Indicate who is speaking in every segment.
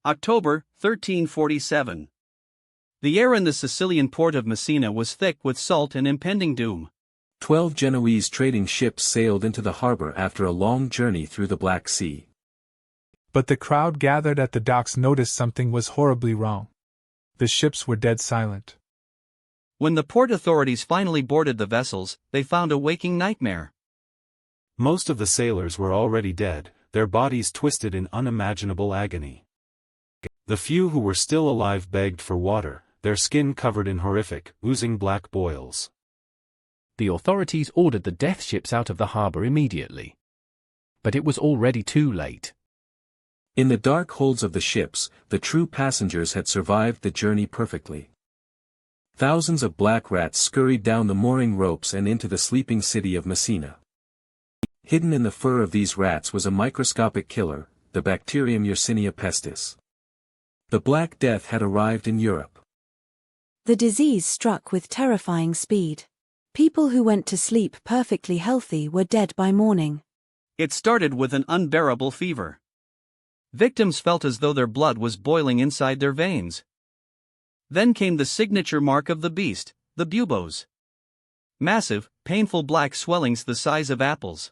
Speaker 1: October, 1347. The air in the Sicilian port of Messina was thick with salt and impending doom.
Speaker 2: 12 Genoese trading ships sailed into the harbor after a long journey through the Black Sea.
Speaker 3: But the crowd gathered at the docks noticed something was horribly wrong. The ships were dead silent.
Speaker 1: When the port authorities finally boarded the vessels, they found a waking nightmare.
Speaker 4: Most of the sailors were already dead, their bodies twisted in unimaginable agony. The few who were still alive begged for water, their skin covered in horrific, oozing black boils.
Speaker 5: The authorities ordered the death ships out of the harbor immediately. But it was already too late.
Speaker 2: In the dark holds of the ships, the true passengers had survived the journey perfectly. Thousands of black rats scurried down the mooring ropes and into the sleeping city of Messina. Hidden in the fur of these rats was a microscopic killer, the bacterium Yersinia pestis. The Black Death had arrived in Europe.
Speaker 6: The disease struck with terrifying speed. People who went to sleep perfectly healthy were dead by morning.
Speaker 1: It started with an unbearable fever. Victims felt as though their blood was boiling inside their veins. Then came the signature mark of the beast, the buboes. Massive, painful black swellings the size of apples.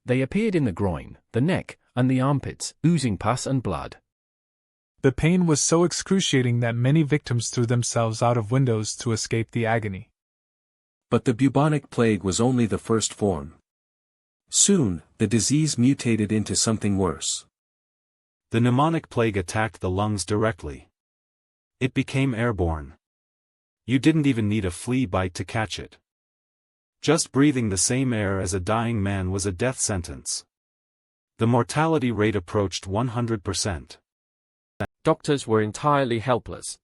Speaker 5: They appeared in the groin, the neck, and the armpits, oozing pus and blood.
Speaker 3: The pain was so excruciating that many victims threw themselves out of windows to escape the agony.
Speaker 2: But the bubonic plague was only the first form. Soon, the disease mutated into something worse.
Speaker 4: The pneumonic plague attacked the lungs directly. It became airborne. You didn't even need a flea bite to catch it. Just breathing the same air as a dying man was a death sentence. The mortality rate approached 100%.
Speaker 7: Doctors were entirely helpless.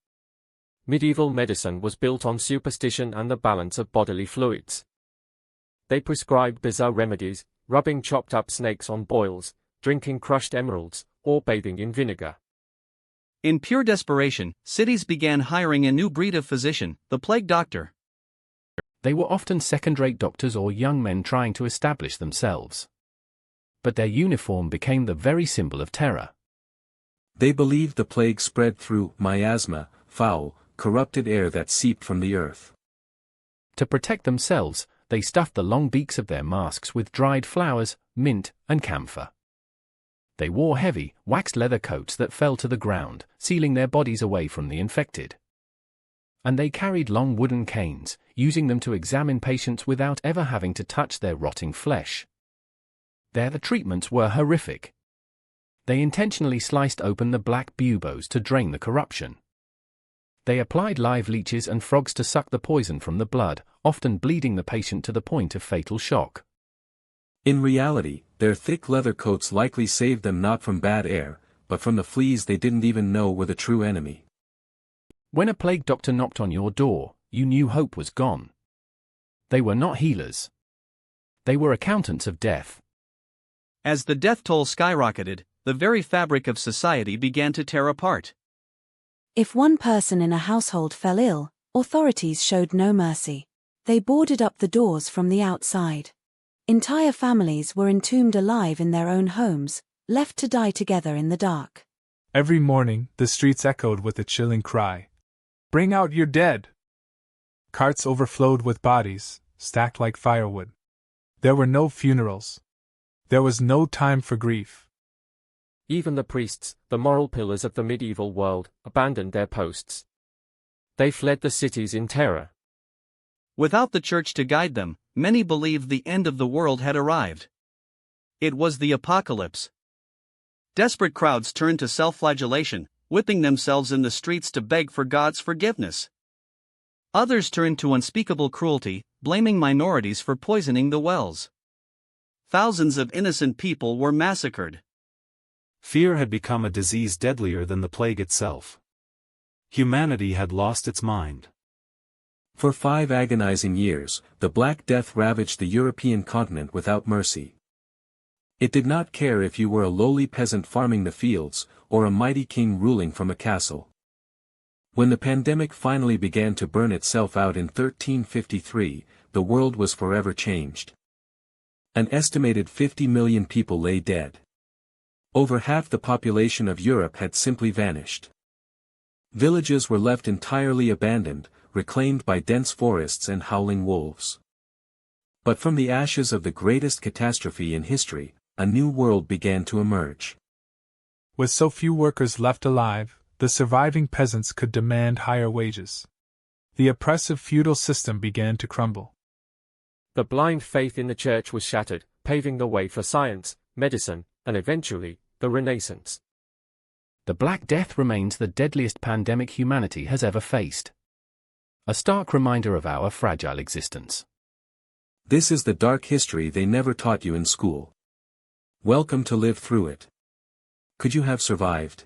Speaker 7: Medieval medicine was built on superstition and the balance of bodily fluids. They prescribed bizarre remedies, rubbing chopped up snakes on boils, drinking crushed emeralds, or bathing in vinegar.
Speaker 1: In pure desperation, cities began hiring a new breed of physician, the plague doctor.
Speaker 5: They were often second-rate doctors or young men trying to establish themselves. But their uniform became the very symbol of terror.
Speaker 2: They believed the plague spread through miasma, foul, corrupted air that seeped from the earth.
Speaker 5: To protect themselves, they stuffed the long beaks of their masks with dried flowers, mint, and camphor. They wore heavy, waxed leather coats that fell to the ground, sealing their bodies away from the infected. And they carried long wooden canes, using them to examine patients without ever having to touch their rotting flesh. Their treatments were horrific. They intentionally sliced open the black buboes to drain the corruption. They applied live leeches and frogs to suck the poison from the blood, often bleeding the patient to the point of fatal shock.
Speaker 2: In reality, their thick leather coats likely saved them not from bad air, but from the fleas they didn't even know were the true enemy.
Speaker 5: When a plague doctor knocked on your door, you knew hope was gone. They were not healers. They were accountants of death.
Speaker 1: As the death toll skyrocketed, the very fabric of society began to tear apart.
Speaker 6: If one person in a household fell ill, authorities showed no mercy. They boarded up the doors from the outside. Entire families were entombed alive in their own homes, left to die together in the dark.
Speaker 3: Every morning, the streets echoed with a chilling cry. "Bring out your dead!" Carts overflowed with bodies, stacked like firewood. There were no funerals. There was no time for grief.
Speaker 7: Even the priests, the moral pillars of the medieval world, abandoned their posts. They fled the cities in terror.
Speaker 1: Without the church to guide them, many believed the end of the world had arrived. It was the apocalypse. Desperate crowds turned to self-flagellation, whipping themselves in the streets to beg for God's forgiveness. Others turned to unspeakable cruelty, blaming minorities for poisoning the wells. Thousands of innocent people were massacred.
Speaker 4: Fear had become a disease deadlier than the plague itself. Humanity had lost its mind.
Speaker 2: For 5 agonizing years, the Black Death ravaged the European continent without mercy. It did not care if you were a lowly peasant farming the fields, or a mighty king ruling from a castle. When the pandemic finally began to burn itself out in 1353, the world was forever changed. An estimated 50 million people lay dead. Over half the population of Europe had simply vanished. Villages were left entirely abandoned, reclaimed by dense forests and howling wolves. But from the ashes of the greatest catastrophe in history, a new world began to emerge.
Speaker 3: With so few workers left alive, the surviving peasants could demand higher wages. The oppressive feudal system began to crumble.
Speaker 7: The blind faith in the church was shattered, paving the way for science, medicine, and eventually, the Renaissance.
Speaker 5: The Black Death remains the deadliest pandemic humanity has ever faced. A stark reminder of our fragile existence.
Speaker 2: This is the dark history they never taught you in school. Welcome to live through it. Could you have survived?